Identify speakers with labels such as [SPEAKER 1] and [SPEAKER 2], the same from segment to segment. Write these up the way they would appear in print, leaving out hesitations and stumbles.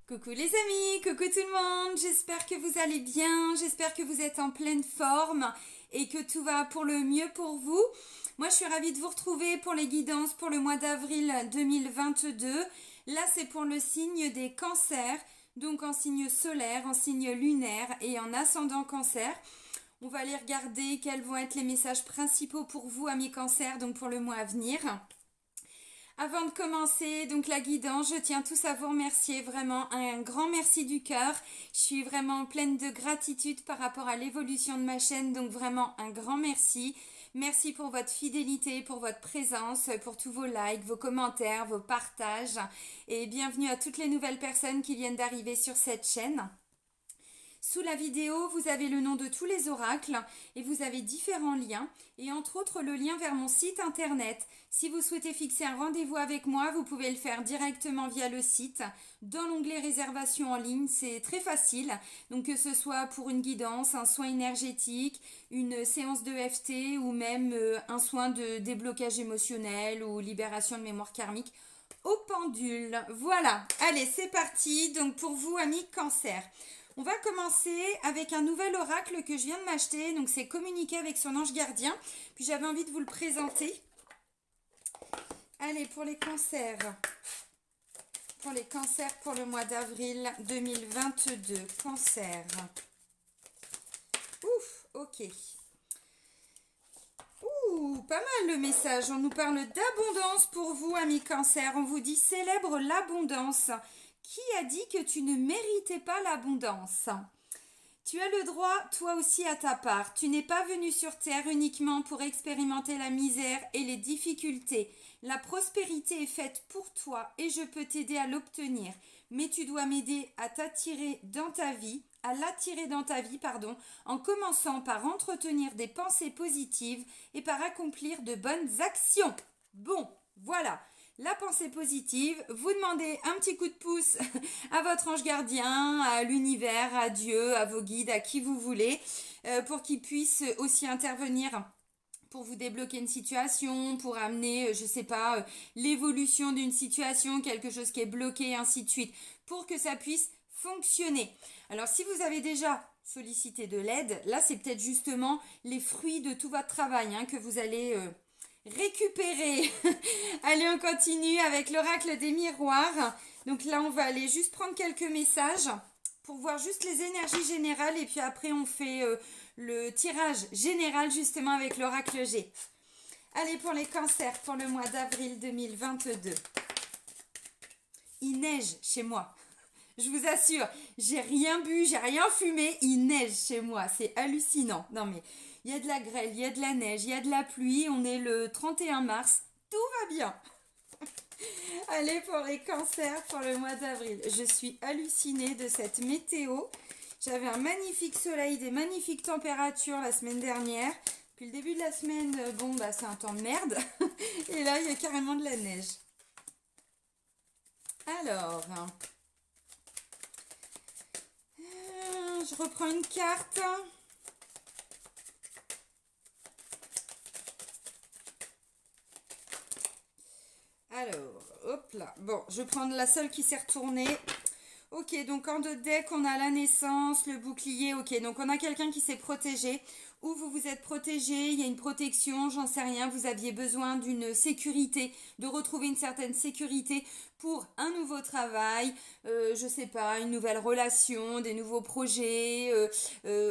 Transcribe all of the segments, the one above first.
[SPEAKER 1] Coucou les amis, coucou tout le monde, j'espère que vous allez bien, j'espère que vous êtes en pleine forme et que tout va pour le mieux pour vous. Moi je suis ravie de vous retrouver pour les guidances pour le mois d'avril 2022. Là c'est pour le signe des cancers, donc en signe solaire, en signe lunaire et en ascendant cancer. On va aller regarder quels vont être les messages principaux pour vous amis cancers, donc pour le mois à venir. Avant de commencer donc la guidance, je tiens tous à vous remercier, vraiment un grand merci du cœur. Je suis vraiment pleine de gratitude par rapport à l'évolution de ma chaîne, donc vraiment un grand merci. Merci pour votre fidélité, pour votre présence, pour tous vos likes, vos commentaires, vos partages et bienvenue à toutes les nouvelles personnes qui viennent d'arriver sur cette chaîne. Sous la vidéo, vous avez le nom de tous les oracles et vous avez différents liens et entre autres le lien vers mon site internet. Si vous souhaitez fixer un rendez-vous avec moi, vous pouvez le faire directement via le site. Dans l'onglet réservation en ligne, c'est très facile. Donc que ce soit pour une guidance, un soin énergétique, une séance de FT ou même un soin de déblocage émotionnel ou libération de mémoire karmique au pendule. Voilà, allez c'est parti. Donc pour vous amis cancer. On va commencer avec un nouvel oracle que je viens de m'acheter. Donc c'est communiquer avec son ange gardien. Puis j'avais envie de vous le présenter. Allez, pour les cancers. Pour les cancers pour le mois d'avril 2022. Cancer. Ouf, ok. Ouh, pas mal le message. On nous parle d'abondance pour vous, amis cancer. On vous dit célèbre l'abondance. Qui a dit que tu ne méritais pas l'abondance? Tu as le droit, toi aussi, à ta part. Tu n'es pas venu sur Terre uniquement pour expérimenter la misère et les difficultés. La prospérité est faite pour toi et je peux t'aider à l'obtenir. Mais tu dois m'aider à l'attirer dans ta vie, en commençant par entretenir des pensées positives et par accomplir de bonnes actions. Bon, voilà. La pensée positive, vous demandez un petit coup de pouce à votre ange gardien, à l'univers, à Dieu, à vos guides, à qui vous voulez, pour qu'ils puissent aussi intervenir pour vous débloquer une situation, pour amener, je sais pas, l'évolution d'une situation, quelque chose qui est bloqué, ainsi de suite, pour que ça puisse fonctionner. Alors si vous avez déjà sollicité de l'aide, là c'est peut-être justement les fruits de tout votre travail que vous allez récupérer. Allez, on continue avec l'oracle des miroirs. Donc là, on va aller juste prendre quelques messages pour voir juste les énergies générales et puis après, on fait le tirage général justement avec l'oracle G. Allez, pour les cancers, pour le mois d'avril 2022. Il neige chez moi. Je vous assure, j'ai rien bu, j'ai rien fumé, il neige chez moi. C'est hallucinant. Non mais, il y a de la grêle, il y a de la neige, il y a de la pluie. On est le 31 mars. Tout va bien. Allez, pour les cancers pour le mois d'avril. Je suis hallucinée de cette météo. J'avais un magnifique soleil, des magnifiques températures la semaine dernière. Puis le début de la semaine, bon, bah c'est un temps de merde. Et là, il y a carrément de la neige. Alors, je reprends une carte. Alors, hop là. Bon, je vais prendre la seule qui s'est retournée. Ok, donc en deux decks, on a la naissance, le bouclier. Ok, donc on a quelqu'un qui s'est protégé. Ou vous vous êtes protégé, il y a une protection, j'en sais rien. Vous aviez besoin d'une sécurité, de retrouver une certaine sécurité pour un nouveau travail, je sais pas, une nouvelle relation, des nouveaux projets,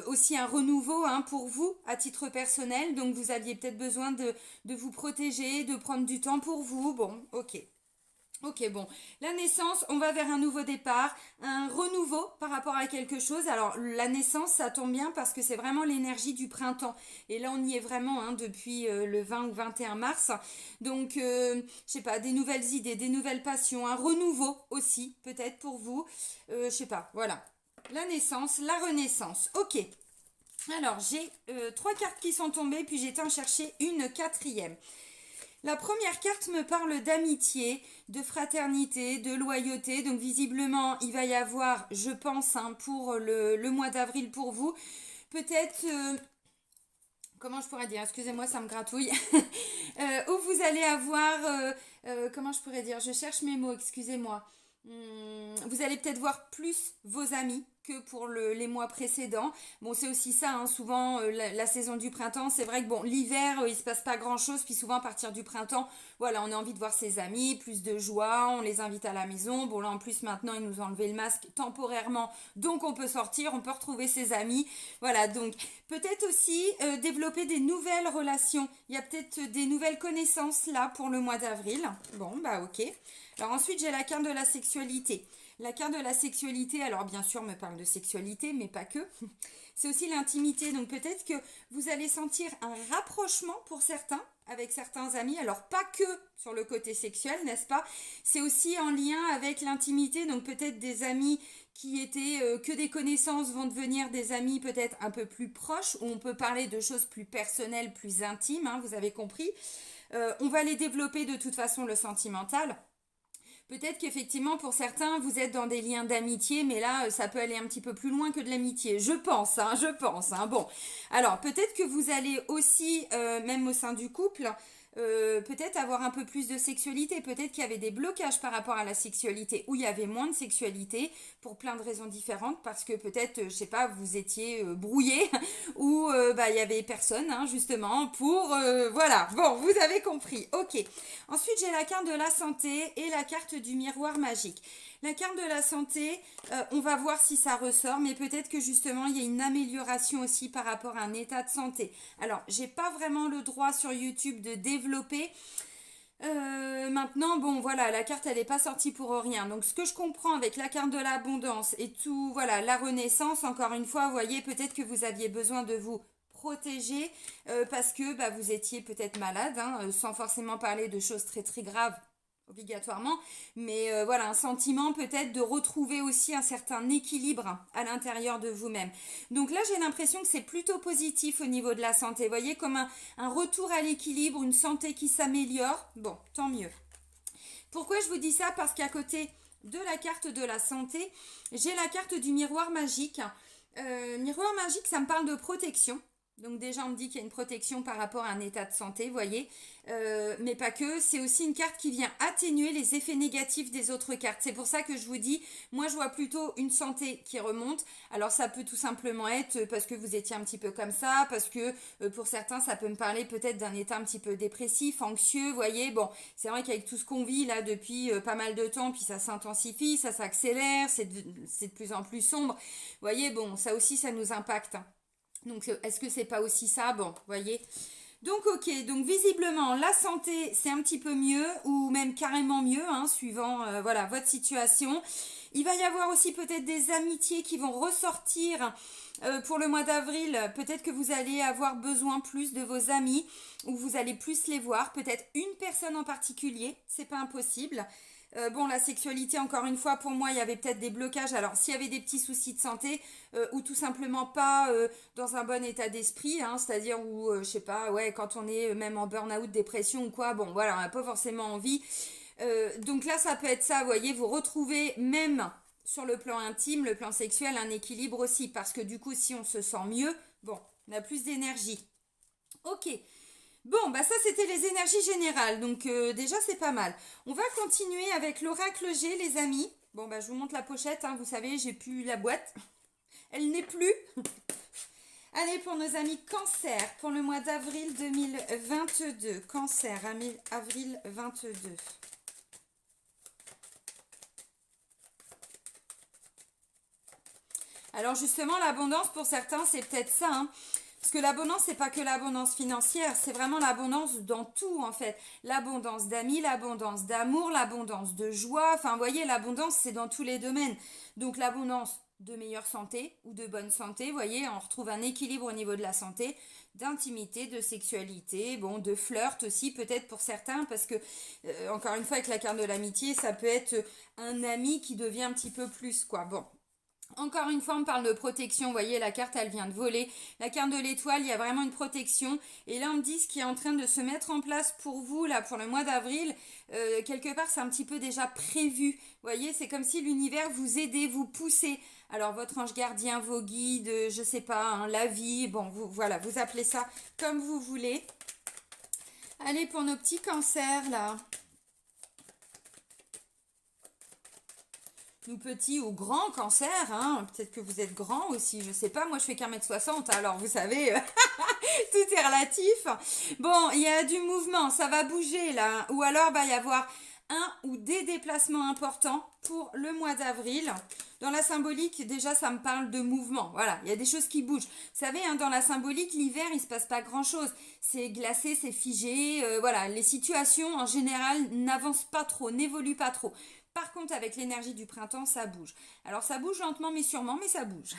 [SPEAKER 1] aussi un renouveau pour vous à titre personnel. Donc vous aviez peut-être besoin de vous protéger, de prendre du temps pour vous. Bon, ok. Ok, bon, la naissance, on va vers un nouveau départ, un renouveau par rapport à quelque chose. Alors, la naissance, ça tombe bien parce que c'est vraiment l'énergie du printemps. Et là, on y est vraiment depuis le 20 ou 21 mars. Donc, je sais pas, des nouvelles idées, des nouvelles passions, un renouveau aussi, peut-être pour vous. Je sais pas, voilà. La naissance, la renaissance. Ok. Alors, j'ai trois cartes qui sont tombées, puis j'ai été en chercher une quatrième. La première carte me parle d'amitié, de fraternité, de loyauté. Donc visiblement, il va y avoir, je pense, pour le mois d'avril pour vous, peut-être, comment je pourrais dire, excusez-moi, ça me gratouille, où vous allez avoir, comment je pourrais dire, je cherche mes mots, excusez-moi. Vous allez peut-être voir plus vos amis que pour les mois précédents. Bon, c'est aussi ça, hein, souvent la saison du printemps, c'est vrai que bon, l'hiver, il se passe pas grand-chose, puis souvent à partir du printemps, voilà, on a envie de voir ses amis, plus de joie, on les invite à la maison. Bon, là en plus maintenant, ils nous ont enlevé le masque temporairement, donc on peut sortir, on peut retrouver ses amis. Voilà, donc peut-être aussi développer des nouvelles relations. Il y a peut-être des nouvelles connaissances là pour le mois d'avril. Bon, bah ok. Alors ensuite, j'ai la carte de la sexualité. La carte de la sexualité, alors bien sûr, me parle de sexualité, mais pas que. C'est aussi l'intimité. Donc peut-être que vous allez sentir un rapprochement pour certains, avec certains amis. Alors pas que sur le côté sexuel, n'est-ce pas? C'est aussi en lien avec l'intimité. Donc peut-être des amis qui étaient que des connaissances vont devenir des amis peut-être un peu plus proches, où on peut parler de choses plus personnelles, plus intimes, hein, vous avez compris. On va les développer de toute façon le sentimental. Peut-être qu'effectivement, pour certains, vous êtes dans des liens d'amitié, mais là, ça peut aller un petit peu plus loin que de l'amitié. Je pense, hein, je pense. Hein. Bon, alors peut-être que vous allez aussi, même au sein du couple, peut-être avoir un peu plus de sexualité. Peut-être qu'il y avait des blocages par rapport à la sexualité, ou il y avait moins de sexualité, pour plein de raisons différentes, parce que peut-être, je sais pas, vous étiez brouillé, ou bah, il y avait personne, hein, justement, pour... voilà, bon, vous avez compris. Ok. Ensuite, j'ai la carte de la santé et la carte du miroir magique. La carte de la santé, on va voir si ça ressort, mais peut-être que justement, il y a une amélioration aussi par rapport à un état de santé. Alors, j'ai pas vraiment le droit sur YouTube de développer. Maintenant, bon, voilà, la carte, elle n'est pas sortie pour rien. Donc, ce que je comprends avec la carte de l'abondance et tout, voilà, la renaissance, encore une fois, vous voyez, peut-être que vous aviez besoin de vous protéger parce que bah, vous étiez peut-être malade, hein, sans forcément parler de choses très très graves obligatoirement, mais voilà, un sentiment peut-être de retrouver aussi un certain équilibre à l'intérieur de vous-même. Donc là, j'ai l'impression que c'est plutôt positif au niveau de la santé. Vous voyez, comme un retour à l'équilibre, une santé qui s'améliore. Bon, tant mieux. Pourquoi je vous dis ça? Parce qu'à côté de la carte de la santé, j'ai la carte du miroir magique. Miroir magique, ça me parle de protection. Donc déjà, on me dit qu'il y a une protection par rapport à un état de santé, vous voyez. Mais pas que, c'est aussi une carte qui vient atténuer les effets négatifs des autres cartes. C'est pour ça que je vous dis, moi je vois plutôt une santé qui remonte. Alors ça peut tout simplement être parce que vous étiez un petit peu comme ça, parce que pour certains, ça peut me parler peut-être d'un état un petit peu dépressif, anxieux, vous voyez. Bon, c'est vrai qu'avec tout ce qu'on vit là depuis pas mal de temps, puis ça s'intensifie, ça s'accélère, c'est de plus en plus sombre. Vous voyez, bon, ça aussi, ça nous impacte. Donc, est-ce que c'est pas aussi ça? Bon, voyez. Donc, ok. Donc, visiblement, la santé, c'est un petit peu mieux ou même carrément mieux, hein, suivant, voilà, votre situation. Il va y avoir aussi peut-être des amitiés qui vont ressortir pour le mois d'avril. Peut-être que vous allez avoir besoin plus de vos amis ou vous allez plus les voir. Peut-être une personne en particulier. C'est pas impossible. Bon, la sexualité, encore une fois, pour moi, il y avait peut-être des blocages. Alors, s'il y avait des petits soucis de santé ou tout simplement pas dans un bon état d'esprit, hein, c'est-à-dire où, je sais pas, ouais, quand on est même en burn-out, dépression ou quoi, bon, voilà, on n'a pas forcément envie. Donc là, ça peut être ça, vous voyez, vous retrouvez même sur le plan intime, le plan sexuel, un équilibre aussi, parce que du coup, si on se sent mieux, bon, on a plus d'énergie. Ok. Bon, bah ça c'était les énergies générales, donc déjà c'est pas mal. On va continuer avec l'oracle G, les amis. Bon, bah je vous montre la pochette, hein, vous savez, j'ai plus la boîte. Elle n'est plus. Allez, pour nos amis Cancer, pour le mois d'avril 2022. Cancer, avril 22. Alors justement, l'abondance pour certains, c'est peut-être ça, hein. Parce que l'abondance, c'est pas que l'abondance financière, c'est vraiment l'abondance dans tout en fait. L'abondance d'amis, l'abondance d'amour, l'abondance de joie. Enfin, vous voyez, l'abondance, c'est dans tous les domaines. Donc l'abondance de meilleure santé ou de bonne santé, vous voyez, on retrouve un équilibre au niveau de la santé, d'intimité, de sexualité, bon, de flirt aussi peut-être pour certains, parce que, encore une fois, avec la carte de l'amitié, ça peut être un ami qui devient un petit peu plus, quoi. Bon, encore une fois, on parle de protection. Vous voyez, la carte, elle vient de voler. La carte de l'étoile, il y a vraiment une protection. Et là, on me dit ce qui est en train de se mettre en place pour vous, là, pour le mois d'avril. Quelque part, c'est un petit peu déjà prévu. Vous voyez, c'est comme si l'univers vous aidait, vous poussait. Alors, votre ange gardien, vos guides, je sais pas, hein, la vie. Bon, vous, voilà, vous appelez ça comme vous voulez. Allez, pour nos petits cancers, là. tout petit ou grand cancer, hein. Peut-être que vous êtes grand aussi, je sais pas, moi je fais qu'1,60 m, alors vous savez, tout est relatif. Bon, il y a du mouvement, ça va bouger là, ou alors va y avoir un ou des déplacements importants pour le mois d'avril. Dans la symbolique, déjà, ça me parle de mouvement. Voilà, il y a des choses qui bougent. Vous savez, hein, dans la symbolique, l'hiver, il se passe pas grand-chose. C'est glacé, c'est figé. Voilà, les situations, en général, n'avancent pas trop, n'évoluent pas trop. Par contre, avec l'énergie du printemps, ça bouge. Alors, ça bouge lentement, mais sûrement, mais ça bouge.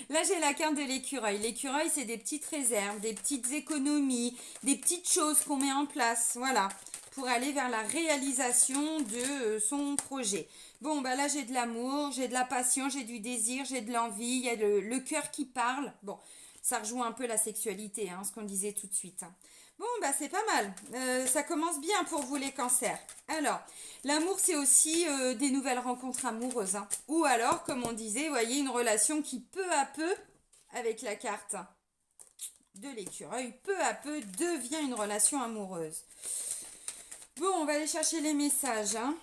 [SPEAKER 1] Là, j'ai la carte de l'écureuil. L'écureuil, c'est des petites réserves, des petites économies, des petites choses qu'on met en place. Voilà, pour aller vers la réalisation de son projet. Bon, bah là, j'ai de l'amour, j'ai de la passion, j'ai du désir, j'ai de l'envie, il y a le cœur qui parle. Bon, ça rejoint un peu la sexualité, hein, ce qu'on disait tout de suite. Bon, bah c'est pas mal. Ça commence bien pour vous les cancers. Alors, l'amour, c'est aussi des nouvelles rencontres amoureuses, hein. Ou alors, comme on disait, vous voyez, une relation qui peu à peu, avec la carte de l'écureuil, peu à peu devient une relation amoureuse. Bon, on va aller chercher les messages, hein.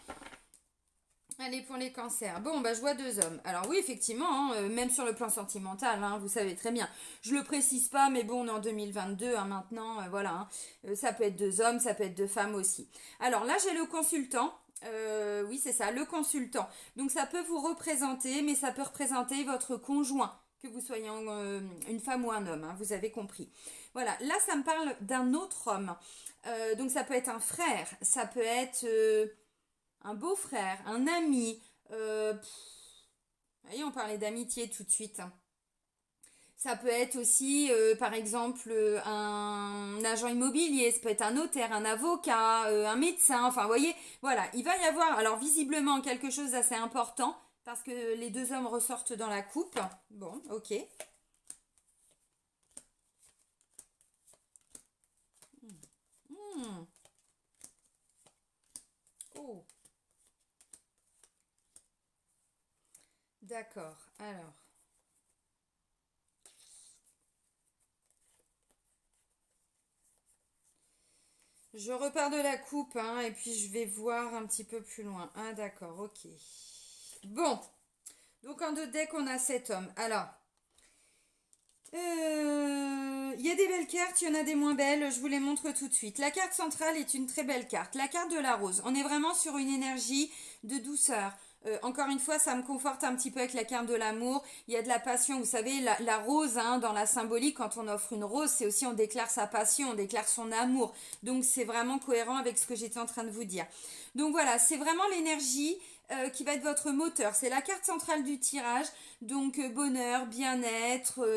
[SPEAKER 1] Allez, pour les cancers. Bon, bah, je vois 2 hommes. Alors oui, effectivement, hein, même sur le plan sentimental, hein, vous savez très bien. Je le précise pas, mais bon, on est en 2022, hein, maintenant, voilà. Hein. Ça peut être 2 hommes, ça peut être 2 femmes aussi. Alors là, j'ai le consultant. Oui, c'est ça, le consultant. Donc ça peut vous représenter, mais ça peut représenter votre conjoint, que vous soyez une femme ou un homme, hein, vous avez compris. Voilà, là, ça me parle d'un autre homme. Donc ça peut être un frère, ça peut être... un beau-frère, un ami. Voyez, on parlait d'amitié tout de suite. Ça peut être aussi, par exemple, un agent immobilier, ça peut être un notaire, un avocat, un médecin. Enfin, vous voyez, voilà, il va y avoir, alors visiblement, quelque chose d'assez important, parce que les 2 hommes ressortent dans la coupe. Bon, ok. Hmm. Oh, d'accord. Alors. Je repars de la coupe, hein, et puis je vais voir un petit peu plus loin. Ah, d'accord, ok. Bon, donc en 2 decks, on a 7 hommes. Alors, il y a des belles cartes, il y en a des moins belles, je vous les montre tout de suite. La carte centrale est une très belle carte, la carte de la rose. On est vraiment sur une énergie de douceur. Encore une fois, ça me conforte un petit peu avec la carte de l'amour. Il y a de la passion, vous savez, la rose, hein, dans la symbolique, quand on offre une rose, c'est aussi on déclare sa passion, on déclare son amour. Donc c'est vraiment cohérent avec ce que j'étais en train de vous dire. Donc voilà, c'est vraiment l'énergie qui va être votre moteur. C'est la carte centrale du tirage. Donc bonheur, bien-être,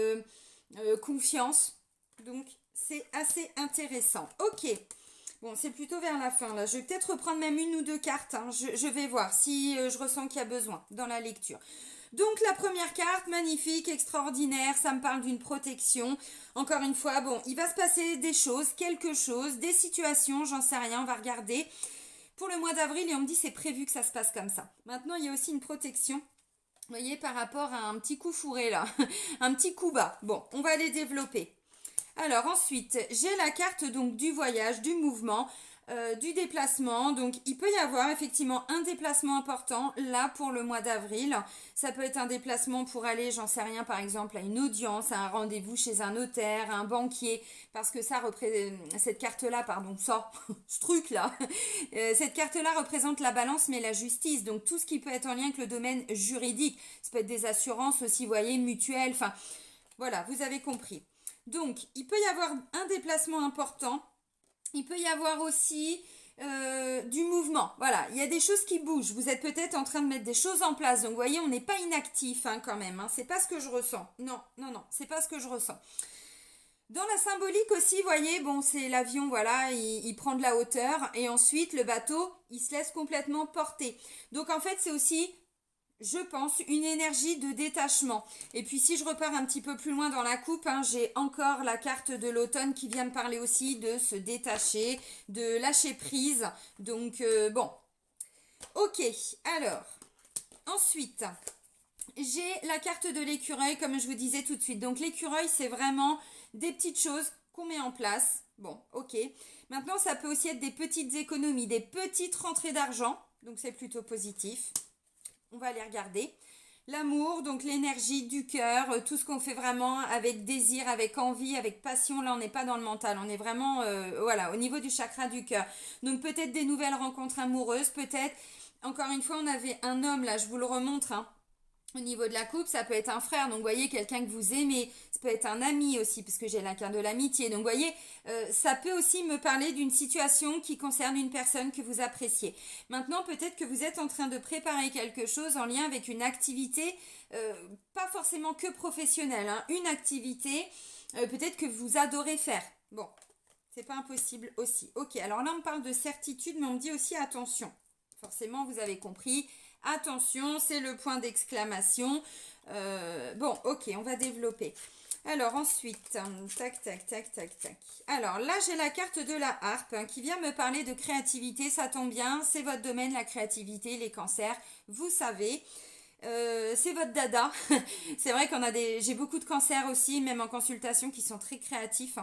[SPEAKER 1] confiance. Donc c'est assez intéressant. Ok. Bon, c'est plutôt vers la fin là. Je vais peut-être reprendre même 1 ou 2 cartes, hein. Je vais voir si je ressens qu'il y a besoin dans la lecture. Donc la première carte, magnifique, extraordinaire, ça me parle d'une protection. Encore une fois, bon, il va se passer des choses, quelque chose, des situations, j'en sais rien, on va regarder. Pour le mois d'avril, et on me dit c'est prévu que ça se passe comme ça. Maintenant, il y a aussi une protection. Vous voyez, par rapport à un petit coup fourré là, un petit coup bas. Bon, on va les développer. Alors ensuite, j'ai la carte donc du voyage, du mouvement, du déplacement. Donc il peut y avoir effectivement un déplacement important là pour le mois d'avril. Ça peut être un déplacement pour aller, j'en sais rien, par exemple à une audience, à un rendez-vous chez un notaire, à un banquier, parce que ça représente cette carte-là, pardon, ça, ce truc-là, cette carte-là représente la balance mais la justice. Donc tout ce qui peut être en lien avec le domaine juridique. Ça peut être des assurances aussi, vous voyez, mutuelles. Enfin, voilà, vous avez compris. Donc, il peut y avoir un déplacement important. Il peut y avoir aussi du mouvement. Voilà, il y a des choses qui bougent. Vous êtes peut-être en train de mettre des choses en place. Donc, vous voyez, on n'est pas inactif, hein, quand même. Hein. C'est pas ce que je ressens. Non, non, non, c'est pas ce que je ressens. Dans la symbolique aussi, vous voyez, bon, c'est l'avion, voilà, il prend de la hauteur. Et ensuite, le bateau, il se laisse complètement porter. Donc, en fait, c'est aussi je pense, une énergie de détachement. Et puis si je repars un petit peu plus loin dans la coupe, hein, j'ai encore la carte de l'automne qui vient me parler aussi de se détacher, de lâcher prise. Donc bon, ok, alors, ensuite, j'ai la carte de l'écureuil comme je vous disais tout de suite. Donc l'écureuil, c'est vraiment des petites choses qu'on met en place. Bon, ok. Maintenant, ça peut aussi être des petites économies, des petites rentrées d'argent. Donc c'est plutôt positif. On va aller regarder. L'amour, donc l'énergie du cœur, tout ce qu'on fait vraiment avec désir, avec envie, avec passion. Là, on n'est pas dans le mental, on est vraiment voilà, au niveau du chakra du cœur. Donc peut-être des nouvelles rencontres amoureuses, peut-être. Encore une fois, on avait un homme, là, je vous le remontre, hein. Au niveau de la coupe, ça peut être un frère, donc vous voyez, quelqu'un que vous aimez, ça peut être un ami aussi, parce que j'ai la carte de l'amitié, donc vous voyez, ça peut aussi me parler d'une situation qui concerne une personne que vous appréciez. Maintenant, peut-être que vous êtes en train de préparer quelque chose en lien avec une activité, pas forcément que professionnelle, hein, une activité peut-être que vous adorez faire. Bon, c'est pas impossible aussi. Ok, alors là on me parle de certitude, mais on me dit aussi attention. Forcément, vous avez compris. Attention, c'est le point d'exclamation. Bon, ok, on va développer. Alors ensuite, tac, tac, tac, tac, tac. Alors là, j'ai la carte de la harpe hein, qui vient me parler de créativité. Ça tombe bien, c'est votre domaine, la créativité, les cancers. Vous savez, c'est votre dada. C'est vrai j'ai beaucoup de cancers aussi, même en consultation, qui sont très créatifs.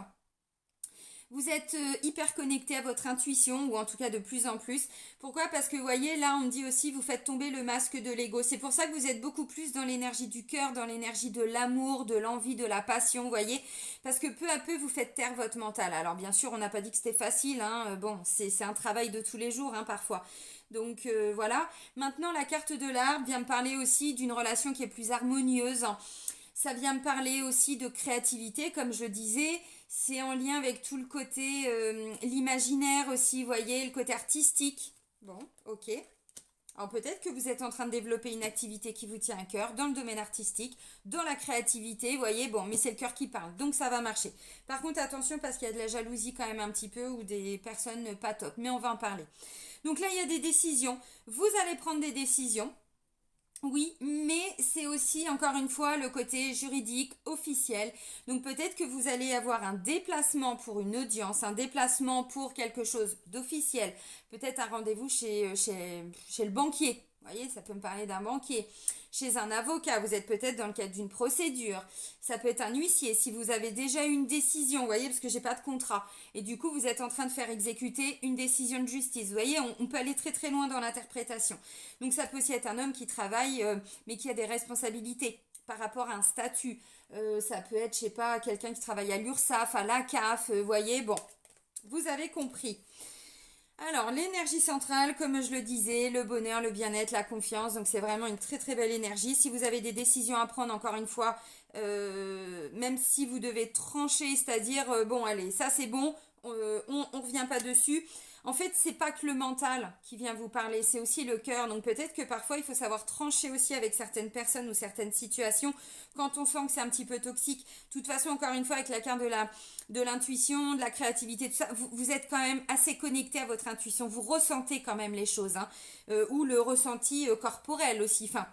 [SPEAKER 1] Vous êtes hyper connecté à votre intuition, ou en tout cas de plus en plus. Pourquoi? Parce que vous voyez, là on me dit aussi, vous faites tomber le masque de l'ego. C'est pour ça que vous êtes beaucoup plus dans l'énergie du cœur, dans l'énergie de l'amour, de l'envie, de la passion, vous voyez. Parce que peu à peu, vous faites taire votre mental. Alors bien sûr, on n'a pas dit que c'était facile, hein. Bon, c'est un travail de tous les jours, hein, parfois. Donc voilà. Maintenant, la carte de l'arbre vient me parler aussi d'une relation qui est plus harmonieuse. Ça vient me parler aussi de créativité, comme je disais. C'est en lien avec tout le côté, l'imaginaire aussi, vous voyez, le côté artistique. Bon, ok. Alors peut-être que vous êtes en train de développer une activité qui vous tient à cœur dans le domaine artistique, dans la créativité, vous voyez, bon, mais c'est le cœur qui parle, donc ça va marcher. Par contre, attention parce qu'il y a de la jalousie quand même un petit peu ou des personnes pas top, mais on va en parler. Donc là, il y a des décisions. Vous allez prendre des décisions. Oui, mais c'est aussi encore une fois le côté juridique, officiel. Donc peut-être que vous allez avoir un déplacement pour une audience, un déplacement pour quelque chose d'officiel. Peut-être un rendez-vous chez le banquier. Vous voyez, ça peut me parler d'un banquier. Chez un avocat, vous êtes peut-être dans le cadre d'une procédure. Ça peut être un huissier si vous avez déjà eu une décision, vous voyez, parce que j'ai pas de contrat. Et du coup, vous êtes en train de faire exécuter une décision de justice. Vous voyez, on peut aller très très loin dans l'interprétation. Donc ça peut aussi être un homme qui travaille, mais qui a des responsabilités par rapport à un statut. Ça peut être, je sais pas, quelqu'un qui travaille à l'URSSAF, à l'ACAF, vous voyez, bon, vous avez compris. Alors, l'énergie centrale, comme je le disais, le bonheur, le bien-être, la confiance, donc c'est vraiment une très très belle énergie. Si vous avez des décisions à prendre, encore une fois, même si vous devez trancher, c'est-à-dire, bon, allez, ça c'est bon, on revient pas dessus. En fait, c'est pas que le mental qui vient vous parler, c'est aussi le cœur. Donc peut-être que parfois il faut savoir trancher aussi avec certaines personnes ou certaines situations quand on sent que c'est un petit peu toxique. De toute façon, encore une fois, avec la carte de l'intuition, de la créativité, tout ça, vous êtes quand même assez connecté à votre intuition. Vous ressentez quand même les choses, hein. Ou le ressenti corporel aussi. Enfin,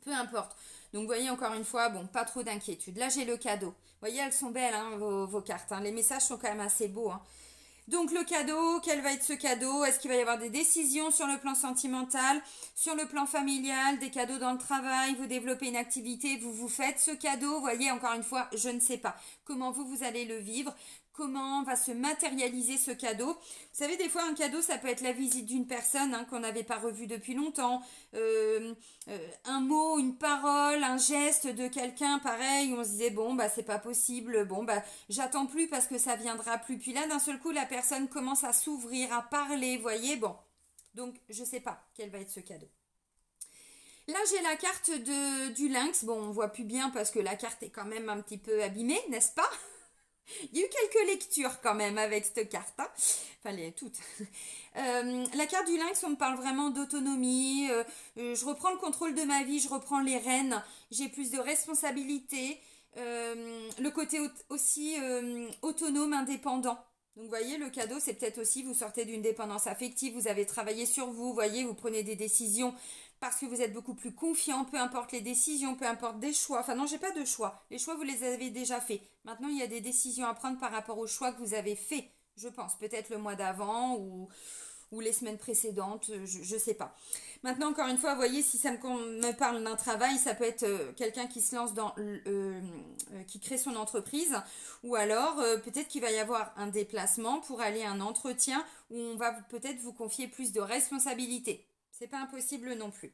[SPEAKER 1] peu importe. Donc, vous voyez, encore une fois, bon, pas trop d'inquiétude. Là, j'ai le cadeau. Vous voyez, elles sont belles, hein, vos cartes, hein. Les messages sont quand même assez beaux, hein. Donc le cadeau, quel va être ce cadeau? Est-ce qu'il va y avoir des décisions sur le plan sentimental, sur le plan familial, des cadeaux dans le travail, vous développez une activité, vous vous faites ce cadeau? Vous voyez, encore une fois, je ne sais pas comment vous allez le vivre, comment va se matérialiser ce cadeau. Vous savez, des fois, un cadeau, ça peut être la visite d'une personne hein, qu'on n'avait pas revue depuis longtemps, un mot, une parole, un geste de quelqu'un, pareil, où on se disait, bon, bah, c'est pas possible, bon, bah, j'attends plus parce que ça viendra plus. Puis là, d'un seul coup, la personne commence à s'ouvrir, à parler, vous voyez, bon. Donc, je sais pas quel va être ce cadeau. Là, j'ai la carte du lynx. Bon, on voit plus bien parce que la carte est quand même un petit peu abîmée, n'est-ce pas? Il y a eu quelques lectures quand même avec cette carte, hein. Enfin les toutes. La carte du lynx, on me parle vraiment d'autonomie. Je reprends le contrôle de ma vie, je reprends les rênes. J'ai plus de responsabilités. Le côté aussi autonome, indépendant. Donc vous voyez, le cadeau, c'est peut-être aussi, vous sortez d'une dépendance affective, vous avez travaillé sur vous, voyez, vous prenez des décisions parce que vous êtes beaucoup plus confiant, peu importe les décisions, peu importe des choix. Enfin non, j'ai pas de choix. Les choix, vous les avez déjà faits. Maintenant, il y a des décisions à prendre par rapport aux choix que vous avez faits, je pense. Peut-être le mois d'avant ou les semaines précédentes, je sais pas. Maintenant, encore une fois, vous voyez, si ça me parle d'un travail, ça peut être quelqu'un qui se lance qui crée son entreprise, ou alors peut-être qu'il va y avoir un déplacement pour aller à un entretien où on va peut-être vous confier plus de responsabilités. C'est pas impossible non plus.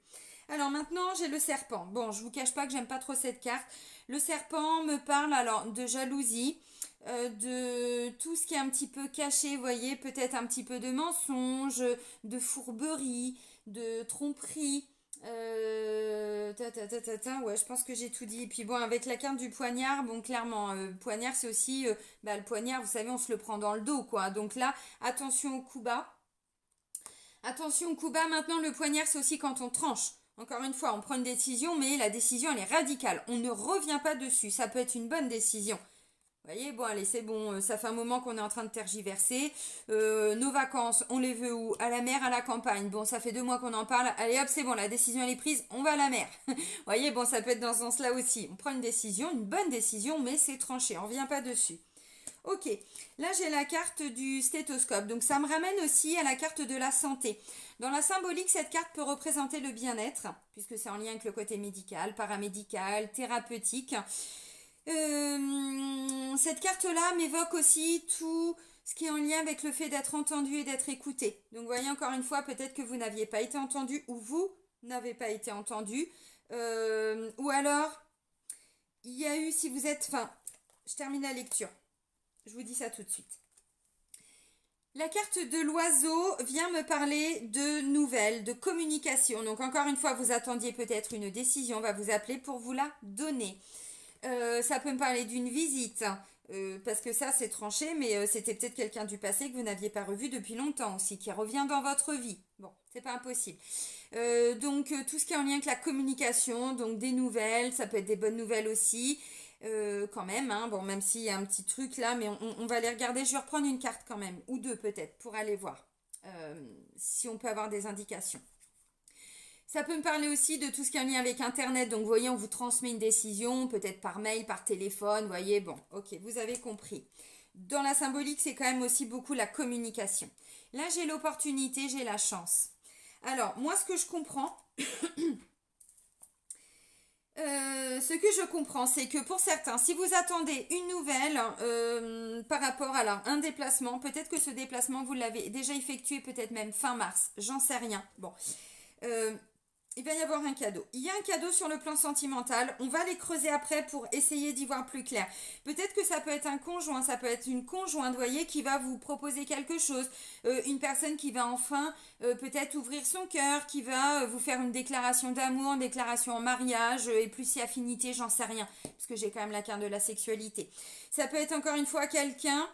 [SPEAKER 1] Alors maintenant, j'ai le serpent. Bon, je vous cache pas que j'aime pas trop cette carte. Le serpent me parle alors de jalousie, de tout ce qui est un petit peu caché, vous voyez, peut-être un petit peu de mensonge, de fourberie, de tromperie. Ouais, je pense que j'ai tout dit. Et puis bon, avec la carte du poignard, bon, clairement, poignard, c'est aussi, le poignard, vous savez, on se le prend dans le dos, quoi. Donc là, attention au coup bas. Attention au coup bas, maintenant, le poignard, c'est aussi quand on tranche. Encore une fois, on prend une décision, mais la décision, elle est radicale. On ne revient pas dessus. Ça peut être une bonne décision. Vous voyez, bon, allez, c'est bon, ça fait un moment qu'on est en train de tergiverser. Nos vacances, on les veut où? À la mer, à la campagne. Bon, ça fait 2 mois qu'on en parle. Allez, hop, c'est bon, la décision, elle est prise, on va à la mer. Vous voyez, bon, ça peut être dans ce sens-là aussi. On prend une décision, une bonne décision, mais c'est tranché, on ne revient pas dessus. Ok, là j'ai la carte du stéthoscope, donc ça me ramène aussi à la carte de la santé. Dans la symbolique, cette carte peut représenter le bien-être, puisque c'est en lien avec le côté médical, paramédical, thérapeutique. Cette carte-là m'évoque aussi tout ce qui est en lien avec le fait d'être entendu et d'être écouté. Donc vous voyez encore une fois, peut-être que vous n'aviez pas été entendu ou vous n'avez pas été entendu. Ou alors, il y a eu, si vous êtes... Enfin, je termine la lecture. Je vous dis ça tout de suite. La carte de l'oiseau vient me parler de nouvelles, de communication. Donc encore une fois, vous attendiez peut-être une décision, on va vous appeler pour vous la donner. Ça peut me parler d'une visite, parce que ça c'est tranché, mais c'était peut-être quelqu'un du passé que vous n'aviez pas revu depuis longtemps aussi, qui revient dans votre vie. Bon, c'est pas impossible. Donc tout ce qui est en lien avec la communication, donc des nouvelles, ça peut être des bonnes nouvelles aussi. Quand même, hein. Bon, même s'il y a un petit truc là, mais on va les regarder. Je vais reprendre une carte quand même, ou deux peut-être, pour aller voir si on peut avoir des indications. Ça peut me parler aussi de tout ce qui est en lien avec Internet. Donc, vous voyez, on vous transmet une décision, peut-être par mail, par téléphone. Vous voyez, bon, ok, vous avez compris. Dans la symbolique, c'est quand même aussi beaucoup la communication. Là, j'ai l'opportunité, j'ai la chance. Alors, moi, ce que je comprends, c'est que pour certains, si vous attendez une nouvelle par rapport à un déplacement, peut-être que ce déplacement, vous l'avez déjà effectué, peut-être même fin mars, j'en sais rien. Bon, il va y avoir un cadeau. Il y a un cadeau sur le plan sentimental. On va les creuser après pour essayer d'y voir plus clair. Peut-être que ça peut être un conjoint, ça peut être une conjointe, vous voyez, qui va vous proposer quelque chose. Une personne qui va enfin peut-être ouvrir son cœur, qui va vous faire une déclaration d'amour, une déclaration en mariage, et plus si affinité, j'en sais rien. Parce que j'ai quand même la carte de la sexualité. Ça peut être encore une fois quelqu'un